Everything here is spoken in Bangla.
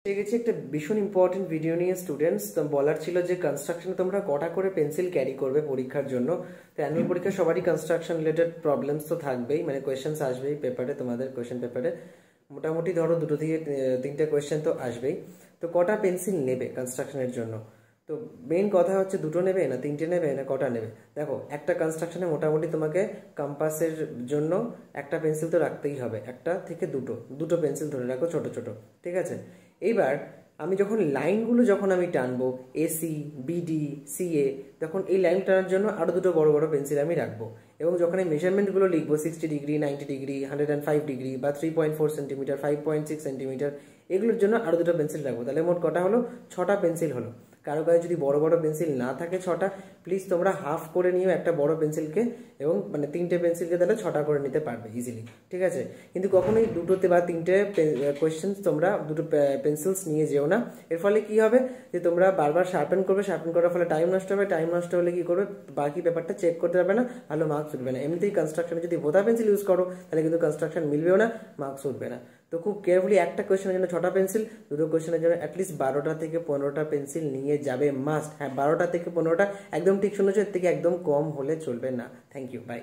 গেছি একটা ভীষণ ইম্পর্টেন্ট ভিডিও নিয়ে স্টুডেন্টস বলার ছিল যে কনস্ট্রাকশনে তোমরা কটা করে পেন্সিল ক্যারি করবে পরীক্ষার জন্য। তো অ্যানুয়াল পরীক্ষা সবারই কনস্ট্রাকশন রিলেটেড প্রবলেমস তো থাকবেই, মানে কোয়েশ্চেন্স আসবেই পেপারে, তোমাদের কোয়েশ্চেন পেপারে মোটামুটি ধরো দুটো থেকে তিনটে কোয়েশ্চেন তো আসবেই। তো কটা পেন্সিল নেবে কনস্ট্রাকশনের জন্য? তো মেইন কথা হচ্ছে দুটো নেবে না তিনটে নেবে না কটা নেবে। দেখো একটা কনস্ট্রাকশনে মোটামুটি তোমাকে কম্পাসের জন্য একটা পেন্সিল তো রাখতেই হবে, একটা থেকে দুটো দুটো পেন্সিল ধরে রাখো ছোট ছোট, ঠিক আছে। এইবার আমি যখন লাইনগুলো যখন আমি টানবো এসি বিডি সিএ, তখন এই লাইন টানার জন্য আরও দুটো বড় বড় পেন্সিল আমি রাখবো। এবং যখন এই মেজারমেন্টগুলো লিখবো 60 ডিগ্রি 90 ডিগ্রি 105 ডিগ্রি বা 3.4 সেন্টিমিটার 5.6 সেন্টিমিটার, এগুলোর জন্য আরও দুটো পেন্সিল রাখবো। তাহলে মোট কটা হলো? 6টা পেন্সিল হলো। কারো কাছে যদি বড় বড় পেন্সিল না থাকে 6টা, প্লিজ তোমরা হাফ করে নিও একটা বড় পেন্সিলকে, এবং মানে তিনটে পেন্সিলকে তাহলে 6টা করে নিতে পারবে ইজিলি, ঠিক আছে। কিন্তু কখনোই দুটোতে বা তিনটে কোয়েশ্চেন্স তোমরা দুটো পেন্সিলস নিয়ে যেও না। এর ফলে কি হবে যে তোমরা বারবার শার্পেন করবে, শার্পেন করার ফলে টাইম নষ্ট হবে, টাইম নষ্ট হলে কি করবে, বাকি পেপারটা চেক করতে পারবে না, ভালো মার্কস উঠবে না। এমনিতেই কনস্ট্রাকশনে যদি ভোতা পেন্সিল ইউজ করো তাহলে কিন্তু কনস্ট্রাকশন মিলবেও না, মার্কস উঠবে না। তো খুব কেয়ারফুলি একটা কোয়েশ্চেনের জন্য 6টা পেন্সিল, দুটো কোয়েশ্চেনের জন্য অ্যাটলিস্ট 12টা থেকে 15টা পেন্সিল নিয়ে যাবে মাস্ট। হ্যাঁ, 12টা থেকে 15টা একদম ঠিক শুনেছো, এর থেকে একদম কম হলে চলবে না। Thank you, by.